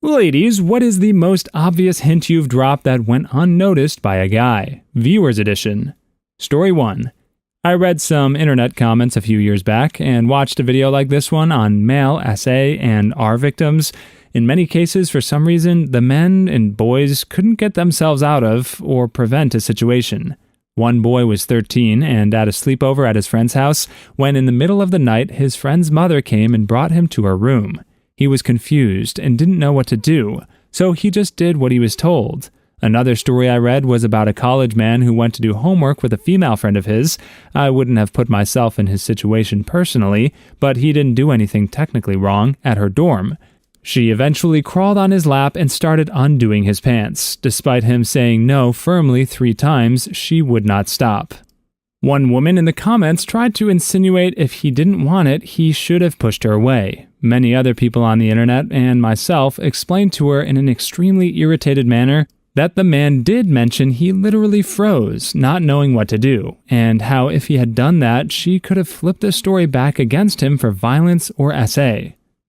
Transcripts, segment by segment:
Ladies, what is the most obvious hint you've dropped that went unnoticed by a guy? Viewers Edition. Story 1. I read some internet comments a few years back and watched a video like this one on male SA and R victims. In many cases, for some reason, the men and boys couldn't get themselves out of or prevent a situation. One boy was 13 and at a sleepover at his friend's house when in the middle of the night his friend's mother came and brought him to her room. He was confused and didn't know what to do, so he just did what he was told. Another story I read was about a college man who went to do homework with a female friend of his. I wouldn't have put myself in his situation personally, but he didn't do anything technically wrong at her dorm. She eventually crawled on his lap and started undoing his pants. Despite him saying no firmly 3 times, she would not stop. One woman in the comments tried to insinuate if he didn't want it, he should have pushed her away. Many other people on the internet and myself explained to her in an extremely irritated manner that the man did mention he literally froze, not knowing what to do, and how if he had done that, she could have flipped the story back against him for violence or SA.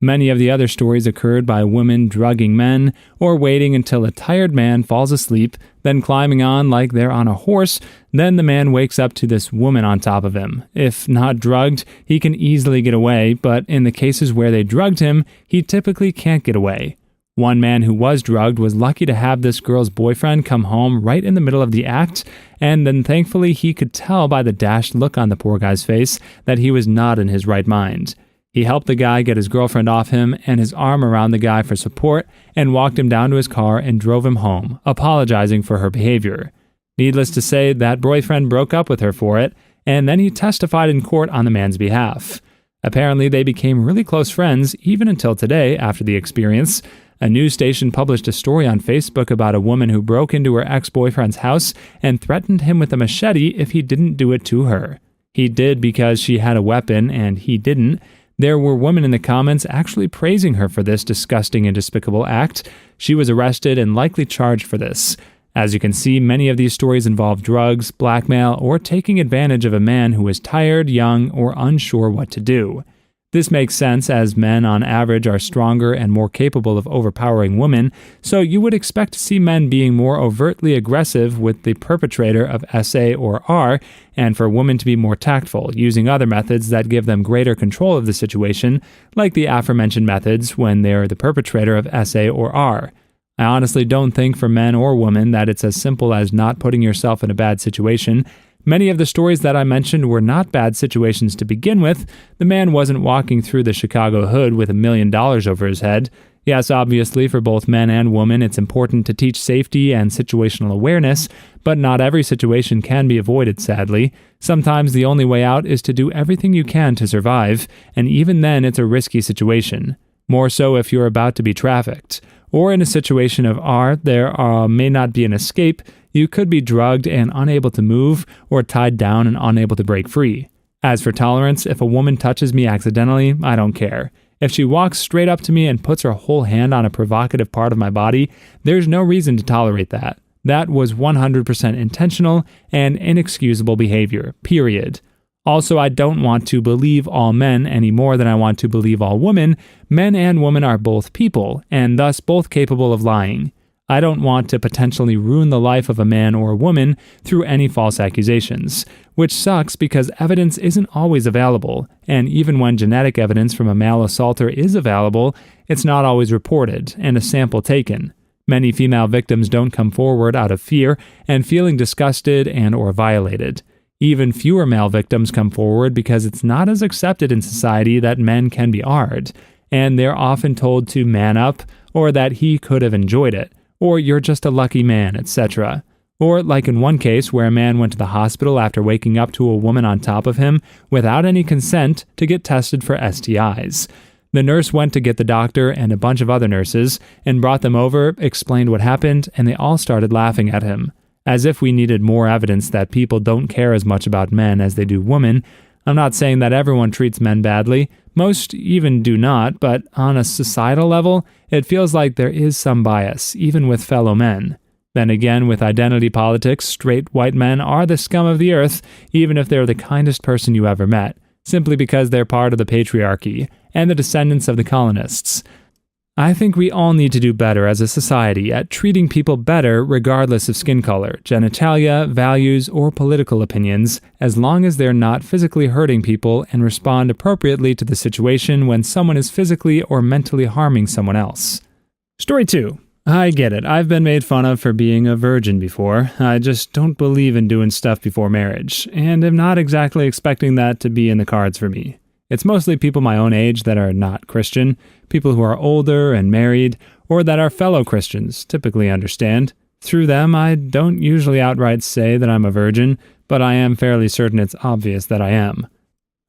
Many of the other stories occurred by women drugging men or waiting until a tired man falls asleep, then climbing on like they're on a horse, then the man wakes up to this woman on top of him. If not drugged, he can easily get away, but in the cases where they drugged him, he typically can't get away. One man who was drugged was lucky to have this girl's boyfriend come home right in the middle of the act, and then thankfully he could tell by the dashed look on the poor guy's face that he was not in his right mind. He helped the guy get his girlfriend off him and his arm around the guy for support and walked him down to his car and drove him home, apologizing for her behavior. Needless to say, that boyfriend broke up with her for it, and then he testified in court on the man's behalf. Apparently, they became really close friends even until today after the experience. A news station published a story on Facebook about a woman who broke into her ex-boyfriend's house and threatened him with a machete if he didn't do it to her. He did because she had a weapon and he didn't. There were women in the comments actually praising her for this disgusting and despicable act. She was arrested and likely charged for this. As you can see, many of these stories involve drugs, blackmail, or taking advantage of a man who is tired, young, or unsure what to do. This makes sense as men on average are stronger and more capable of overpowering women, so you would expect to see men being more overtly aggressive with the perpetrator of SA or R, and for women to be more tactful, using other methods that give them greater control of the situation, like the aforementioned methods when they're the perpetrator of SA or R. I honestly don't think for men or women that it's as simple as not putting yourself in a bad situation. Many of the stories that I mentioned were not bad situations to begin with. The man wasn't walking through the Chicago hood with $1 million over his head. Yes, obviously, for both men and women, it's important to teach safety and situational awareness, but not every situation can be avoided, sadly. Sometimes the only way out is to do everything you can to survive, and even then it's a risky situation. More so if you're about to be trafficked. Or in a situation of R, there may not be an escape. You could be drugged and unable to move, or tied down and unable to break free. As for tolerance, if a woman touches me accidentally, I don't care. If she walks straight up to me and puts her whole hand on a provocative part of my body, there's no reason to tolerate that. That was 100% intentional and inexcusable behavior, period. Also, I don't want to believe all men any more than I want to believe all women. Men and women are both people, and thus both capable of lying. I don't want to potentially ruin the life of a man or a woman through any false accusations, which sucks because evidence isn't always available, and even when genetic evidence from a male assaulter is available, it's not always reported and a sample taken. Many female victims don't come forward out of fear and feeling disgusted and or violated. Even fewer male victims come forward because it's not as accepted in society that men can be R'd, and they're often told to man up, or that he could have enjoyed it, or you're just a lucky man, etc. Or like in one case where a man went to the hospital after waking up to a woman on top of him without any consent to get tested for STIs. The nurse went to get the doctor and a bunch of other nurses and brought them over, explained what happened, and they all started laughing at him. As if we needed more evidence that people don't care as much about men as they do women. I'm not saying that everyone treats men badly. Most even do not, but on a societal level, it feels like there is some bias, even with fellow men. Then again, with identity politics, straight white men are the scum of the earth, even if they're the kindest person you ever met, simply because they're part of the patriarchy and the descendants of the colonists. I think we all need to do better as a society at treating people better regardless of skin color, genitalia, values, or political opinions, as long as they're not physically hurting people and respond appropriately to the situation when someone is physically or mentally harming someone else. Story 2. I get it. I've been made fun of for being a virgin before. I just don't believe in doing stuff before marriage, and am not exactly expecting that to be in the cards for me. It's mostly people my own age that are not Christian, people who are older and married, or that our fellow Christians typically understand. Through them, I don't usually outright say that I'm a virgin, but I am fairly certain it's obvious that I am.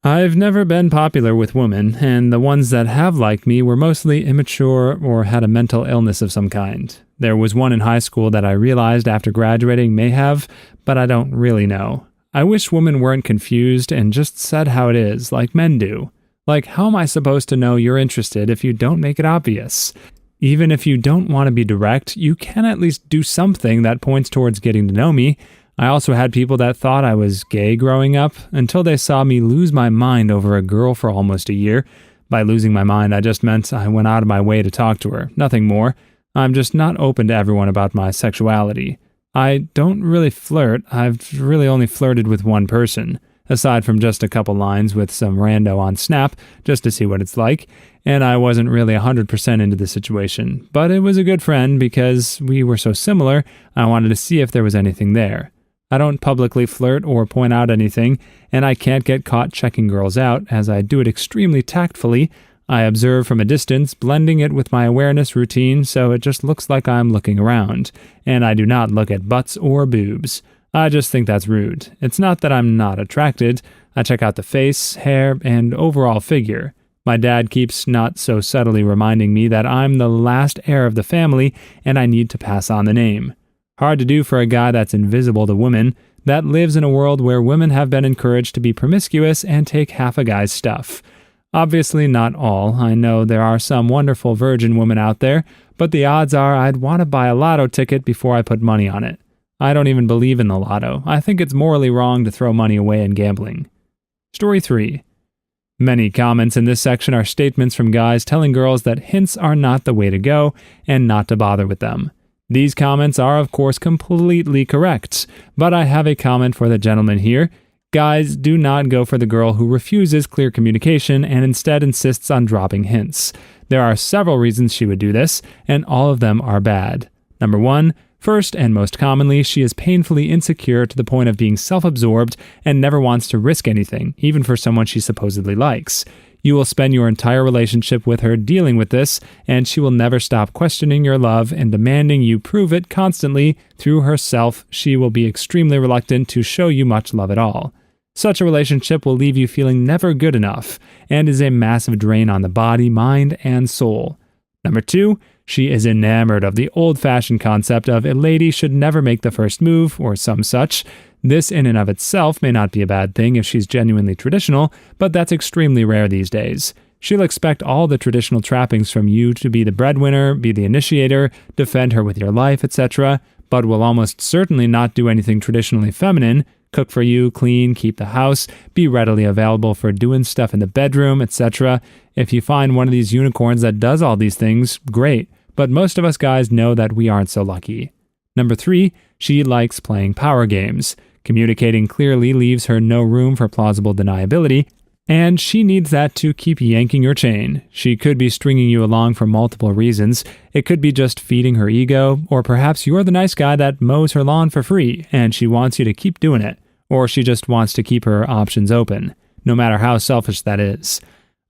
I've never been popular with women, and the ones that have liked me were mostly immature or had a mental illness of some kind. There was one in high school that I realized after graduating may have, but I don't really know. I wish women weren't confused and just said how it is, like men do. Like, how am I supposed to know you're interested if you don't make it obvious? Even if you don't want to be direct, you can at least do something that points towards getting to know me. I also had people that thought I was gay growing up until they saw me lose my mind over a girl for almost a year. By losing my mind, I just meant I went out of my way to talk to her, nothing more. I'm just not open to everyone about my sexuality. I don't really flirt. I've really only flirted with one person, aside from just a couple lines with some rando on Snap, just to see what it's like, and I wasn't really 100% into the situation. But it was a good friend because we were so similar, I wanted to see if there was anything there. I don't publicly flirt or point out anything, and I can't get caught checking girls out, as I do it extremely tactfully. I observe from a distance, blending it with my awareness routine so it just looks like I'm looking around, and I do not look at butts or boobs. I just think that's rude. It's not that I'm not attracted. I check out the face, hair, and overall figure. My dad keeps not so subtly reminding me that I'm the last heir of the family and I need to pass on the name. Hard to do for a guy that's invisible to women, that lives in a world where women have been encouraged to be promiscuous and take half a guy's stuff. Obviously not all. I know there are some wonderful virgin women out there, but the odds are I'd want to buy a lotto ticket before I put money on it. I don't even believe in the lotto. I think it's morally wrong to throw money away in gambling. Story 3. Many comments in this section are statements from guys telling girls that hints are not the way to go and not to bother with them. These comments are, of course, completely correct, but I have a comment for the gentleman here. Guys, do not go for the girl who refuses clear communication and instead insists on dropping hints. There are several reasons she would do this, and all of them are bad. Number 1, first and most commonly, she is painfully insecure to the point of being self-absorbed and never wants to risk anything, even for someone she supposedly likes. You will spend your entire relationship with her dealing with this, and she will never stop questioning your love and demanding you prove it constantly. Through herself, she will be extremely reluctant to show you much love at all. Such a relationship will leave you feeling never good enough, and is a massive drain on the body, mind, and soul. Number 2, she is enamored of the old-fashioned concept of a lady should never make the first move, or some such. This in and of itself may not be a bad thing if she's genuinely traditional, but that's extremely rare these days. She'll expect all the traditional trappings from you to be the breadwinner, be the initiator, defend her with your life, etc., but will almost certainly not do anything traditionally feminine, cook for you, clean, keep the house, be readily available for doing stuff in the bedroom, etc. If you find one of these unicorns that does all these things, great, but most of us guys know that we aren't so lucky. Number 3, she likes playing power games. Communicating clearly leaves her no room for plausible deniability, and she needs that to keep yanking your chain. She could be stringing you along for multiple reasons. It could be just feeding her ego, or perhaps you're the nice guy that mows her lawn for free, and she wants you to keep doing it. Or she just wants to keep her options open, no matter how selfish that is.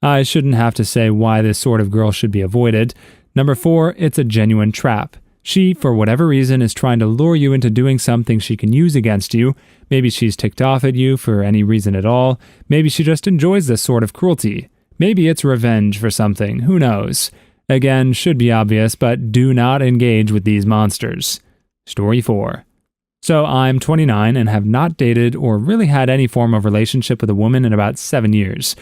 I shouldn't have to say why this sort of girl should be avoided. Number 4, it's a genuine trap. She, for whatever reason, is trying to lure you into doing something she can use against you. Maybe she's ticked off at you for any reason at all. Maybe she just enjoys this sort of cruelty. Maybe it's revenge for something. Who knows? Again, should be obvious, but do not engage with these monsters. Story 4. So I'm 29 and have not dated or really had any form of relationship with a woman in about 7 years.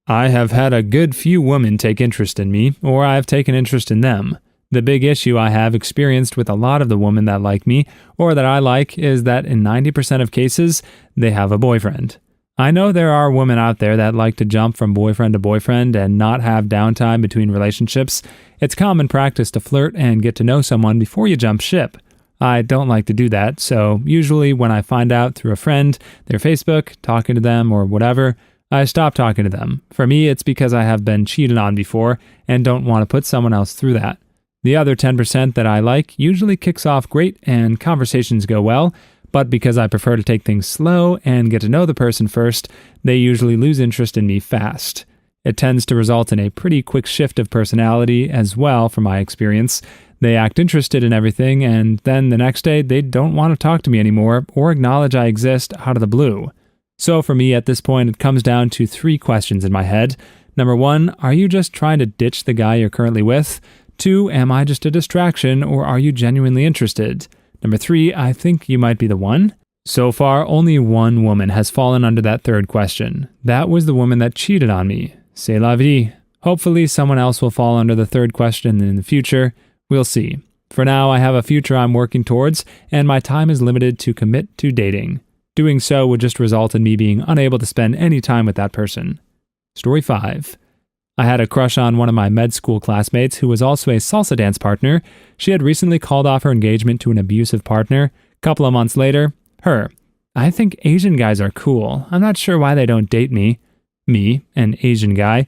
I have had a good few women take interest in me, or I have taken interest in them. The big issue I have experienced with a lot of the women that like me, or that I like, is that in 90% of cases, they have a boyfriend. I know there are women out there that like to jump from boyfriend to boyfriend and not have downtime between relationships. It's common practice to flirt and get to know someone before you jump ship. I don't like to do that, so usually when I find out through a friend, their Facebook, talking to them or whatever, I stop talking to them. For me, it's because I have been cheated on before and don't want to put someone else through that. The other 10% that I like usually kicks off great and conversations go well, but because I prefer to take things slow and get to know the person first, they usually lose interest in me fast. It tends to result in a pretty quick shift of personality as well, from my experience. They act interested in everything, and then the next day they don't want to talk to me anymore or acknowledge I exist out of the blue. So for me at this point, it comes down to 3 questions in my head. Number 1, are you just trying to ditch the guy you're currently with? 2, am I just a distraction, or are you genuinely interested? Number 3, I think you might be the one. So far, only one woman has fallen under that third question. That was the woman that cheated on me. C'est la vie. Hopefully someone else will fall under the third question in the future. We'll see. For now, I have a future I'm working towards, and my time is limited to commit to dating. Doing so would just result in me being unable to spend any time with that person. Story 5. I had a crush on one of my med school classmates who was also a salsa dance partner. She had recently called off her engagement to an abusive partner. A couple of months later, her. I think Asian guys are cool. I'm not sure why they don't date me. Me, an Asian guy.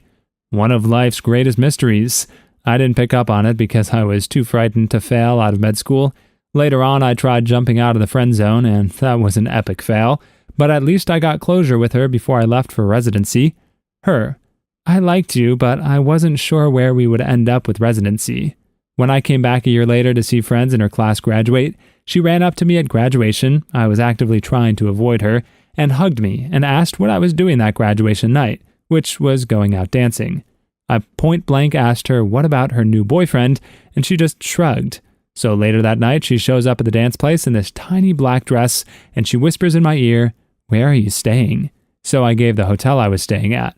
One of life's greatest mysteries. I didn't pick up on it because I was too frightened to fail out of med school. Later on, I tried jumping out of the friend zone, and that was an epic fail. But at least I got closure with her before I left for residency. Her. I liked you, but I wasn't sure where we would end up with residency. When I came back a year later to see friends in her class graduate, she ran up to me at graduation, I was actively trying to avoid her, and hugged me and asked what I was doing that graduation night, which was going out dancing. I point blank asked her what about her new boyfriend, and she just shrugged. So later that night, she shows up at the dance place in this tiny black dress, and she whispers in my ear, "Where are you staying?" So I gave the hotel I was staying at.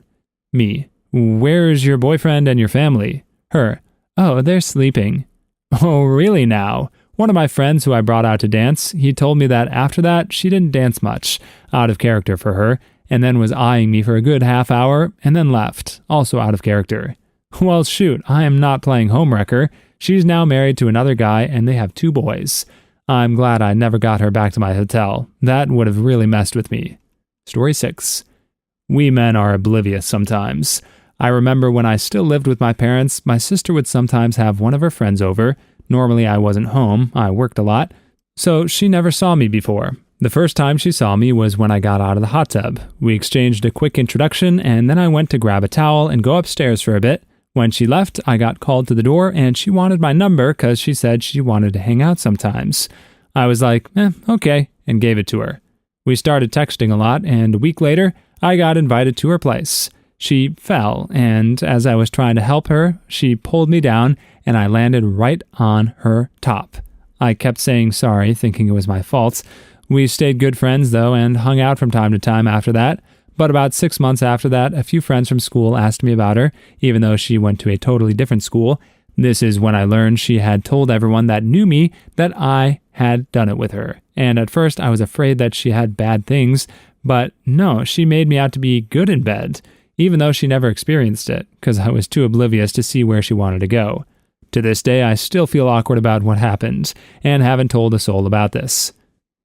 Me. Where's your boyfriend and your family? Her. Oh, they're sleeping. Oh, really now? One of my friends who I brought out to dance, he told me that after that, she didn't dance much, out of character for her, and then was eyeing me for a good half hour, and then left, also out of character. Well, shoot, I am not playing homewrecker. She's now married to another guy, and they have 2 boys. I'm glad I never got her back to my hotel. That would have really messed with me. Story 6. We men are oblivious sometimes. I remember when I still lived with my parents, my sister would sometimes have one of her friends over. Normally I wasn't home, I worked a lot, so she never saw me before. The first time she saw me was when I got out of the hot tub. We exchanged a quick introduction, and then I went to grab a towel and go upstairs for a bit. When she left, I got called to the door, and she wanted my number because she said she wanted to hang out sometimes. I was like, okay, and gave it to her. We started texting a lot, and a week later, I got invited to her place. She fell, and as I was trying to help her, she pulled me down, and I landed right on her top. I kept saying sorry, thinking it was my fault. We stayed good friends, though, and hung out from time to time after that. But about 6 months after that, a few friends from school asked me about her, even though she went to a totally different school. This is when I learned she had told everyone that knew me that I had done it with her. And at first, I was afraid that she had bad things, but no, she made me out to be good in bed, even though she never experienced it, because I was too oblivious to see where she wanted to go. To this day, I still feel awkward about what happened, and haven't told a soul about this.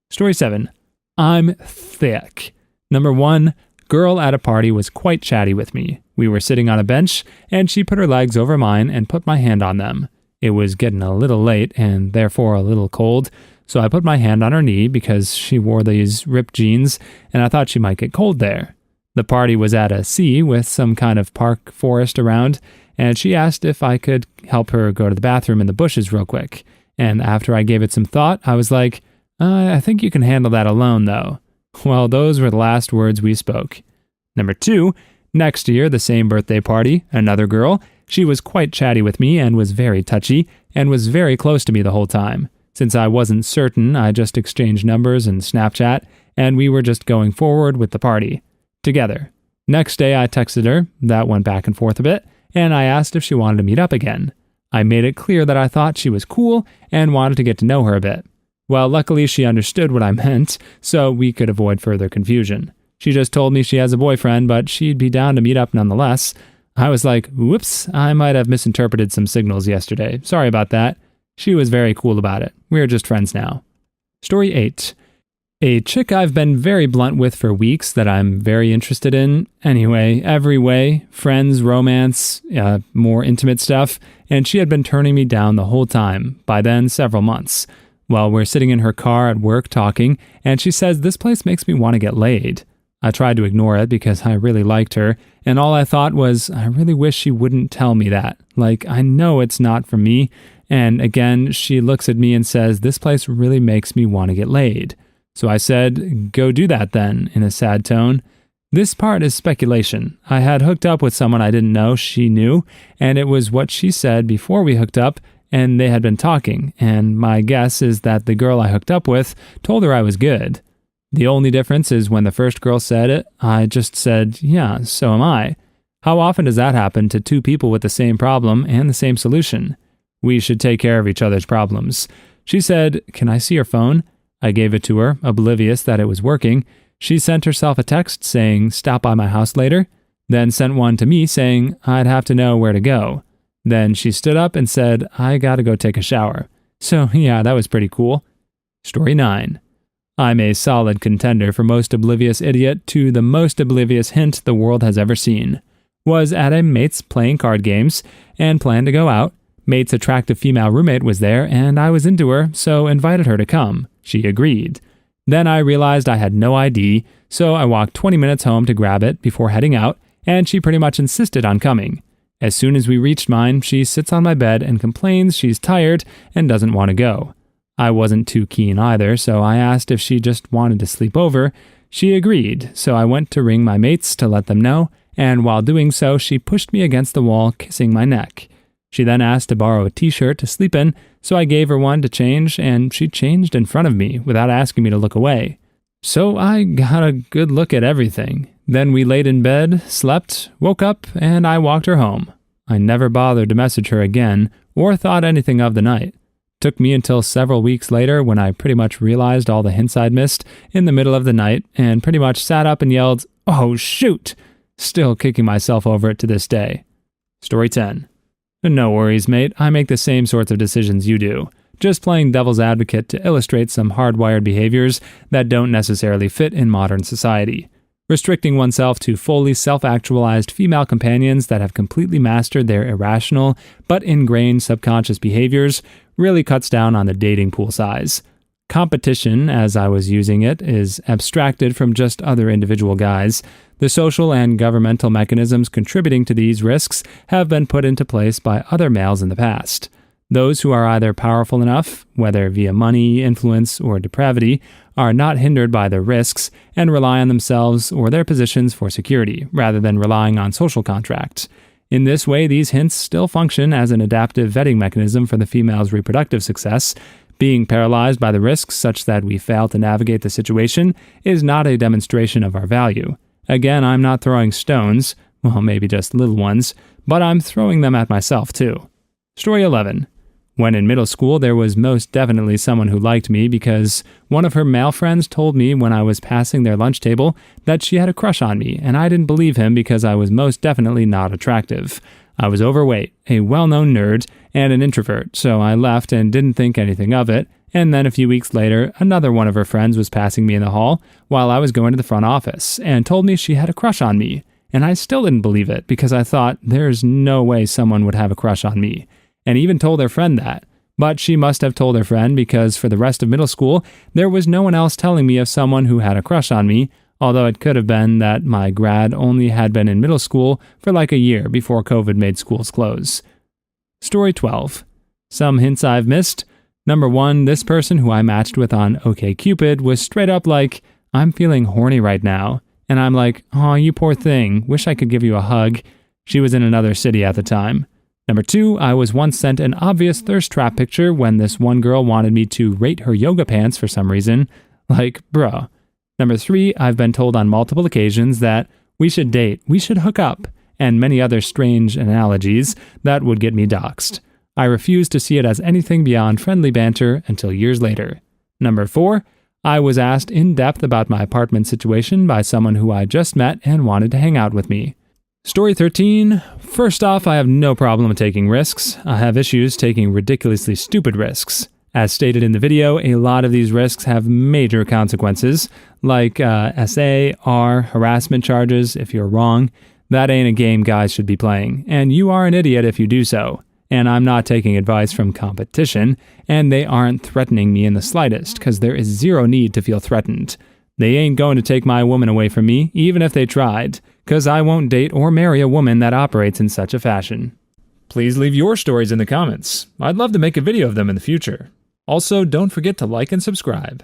Story 7. I'm thick. Number 1, girl at a party was quite chatty with me. We were sitting on a bench, and she put her legs over mine and put my hand on them. It was getting a little late, and therefore a little cold, so I put my hand on her knee because she wore these ripped jeans, and I thought she might get cold there. The party was at a sea with some kind of park forest around, and she asked if I could help her go to the bathroom in the bushes real quick. And after I gave it some thought, I was like, I think you can handle that alone, though. Well, those were the last words we spoke. Number 2, next year, the same birthday party, another girl. She was quite chatty with me and was very touchy, and was very close to me the whole time. Since I wasn't certain, I just exchanged numbers and Snapchat, and we were just going forward with the party. Together. Next day I texted her, that went back and forth a bit, and I asked if she wanted to meet up again. I made it clear that I thought she was cool and wanted to get to know her a bit. Well, luckily she understood what I meant, so we could avoid further confusion. She just told me she has a boyfriend, but she'd be down to meet up nonetheless. I was like, whoops, I might have misinterpreted some signals yesterday. Sorry about that. She was very cool about it. We're just friends now. Story 8. A chick I've been very blunt with for weeks that I'm very interested in. Anyway, every way, friends, romance, more intimate stuff, and she had been turning me down the whole time, by then several months. Well, we're sitting in her car at work talking, and she says this place makes me want to get laid. I tried to ignore it because I really liked her, and all I thought was, I really wish she wouldn't tell me that. Like, I know it's not for me, and again, she looks at me and says, this place really makes me want to get laid. So I said, go do that then, in a sad tone. This part is speculation. I had hooked up with someone I didn't know she knew, and it was what she said before we hooked up, and they had been talking, and my guess is that the girl I hooked up with told her I was good. The only difference is when the first girl said it, I just said, yeah, so am I. How often does that happen to two people with the same problem and the same solution? We should take care of each other's problems. She said, can I see your phone? I gave it to her, oblivious that it was working. She sent herself a text saying, stop by my house later, then sent one to me saying I'd have to know where to go. Then she stood up and said, I gotta go take a shower. So yeah, that was pretty cool. Story 9. I'm a solid contender for most oblivious idiot to the most oblivious hint the world has ever seen. Was at a mate's playing card games and planned to go out. Mate's attractive female roommate was there and I was into her, so invited her to come. She agreed. Then I realized I had no ID, so I walked 20 minutes home to grab it before heading out, and she pretty much insisted on coming. As soon as we reached mine, she sits on my bed and complains she's tired and doesn't want to go. I wasn't too keen either, so I asked if she just wanted to sleep over. She agreed, so I went to ring my mates to let them know, and while doing so, she pushed me against the wall, kissing my neck. She then asked to borrow a t-shirt to sleep in, so I gave her one to change, and she changed in front of me without asking me to look away. So I got a good look at everything. Then we laid in bed, slept, woke up, and I walked her home. I never bothered to message her again or thought anything of the night. Took me until several weeks later when I pretty much realized all the hints I'd missed in the middle of the night and pretty much sat up and yelled, "Oh, shoot!" Still kicking myself over it to this day. Story 10. No worries, mate. I make the same sorts of decisions you do. Just playing devil's advocate to illustrate some hardwired behaviors that don't necessarily fit in modern society. Restricting oneself to fully self-actualized female companions that have completely mastered their irrational but ingrained subconscious behaviors really cuts down on the dating pool size. Competition, as I was using it, is abstracted from just other individual guys. The social and governmental mechanisms contributing to these risks have been put into place by other males in the past. Those who are either powerful enough, whether via money, influence, or depravity, are not hindered by the risks and rely on themselves or their positions for security, rather than relying on social contracts. In this way, these hints still function as an adaptive vetting mechanism for the female's reproductive success. Being paralyzed by the risks such that we fail to navigate the situation is not a demonstration of our value. Again, I'm not throwing stones, well, maybe just little ones, but I'm throwing them at myself too. Story 11. When in middle school, there was most definitely someone who liked me because one of her male friends told me when I was passing their lunch table that she had a crush on me, and I didn't believe him because I was most definitely not attractive. I was overweight, a well-known nerd, and an introvert, so I left and didn't think anything of it, and then a few weeks later, another one of her friends was passing me in the hall while I was going to the front office and told me she had a crush on me, and I still didn't believe it because I thought there's no way someone would have a crush on me. And even told their friend that. But she must have told her friend because for the rest of middle school, there was no one else telling me of someone who had a crush on me, although it could have been that my grad only had been in middle school for like a year before COVID made schools close. Story 12. Some hints I've missed. Number 1, this person who I matched with on OkCupid was straight up like, I'm feeling horny right now. And I'm like, oh, you poor thing, wish I could give you a hug. She was in another city at the time. Number 2, I was once sent an obvious thirst trap picture when this one girl wanted me to rate her yoga pants for some reason. Like, bruh. Number 3, I've been told on multiple occasions that we should date, we should hook up, and many other strange analogies that would get me doxxed. I refuse to see it as anything beyond friendly banter until years later. Number 4, I was asked in depth about my apartment situation by someone who I just met and wanted to hang out with me. Story 13. First off, I have no problem taking risks. I have issues taking ridiculously stupid risks. As stated in the video, a lot of these risks have major consequences, like SA, R, harassment charges if you're wrong. That ain't a game guys should be playing, and you are an idiot if you do so. And I'm not taking advice from competition, and they aren't threatening me in the slightest, because there is zero need to feel threatened. They ain't going to take my woman away from me, even if they tried, because I won't date or marry a woman that operates in such a fashion. Please leave your stories in the comments. I'd love to make a video of them in the future. Also, don't forget to like and subscribe.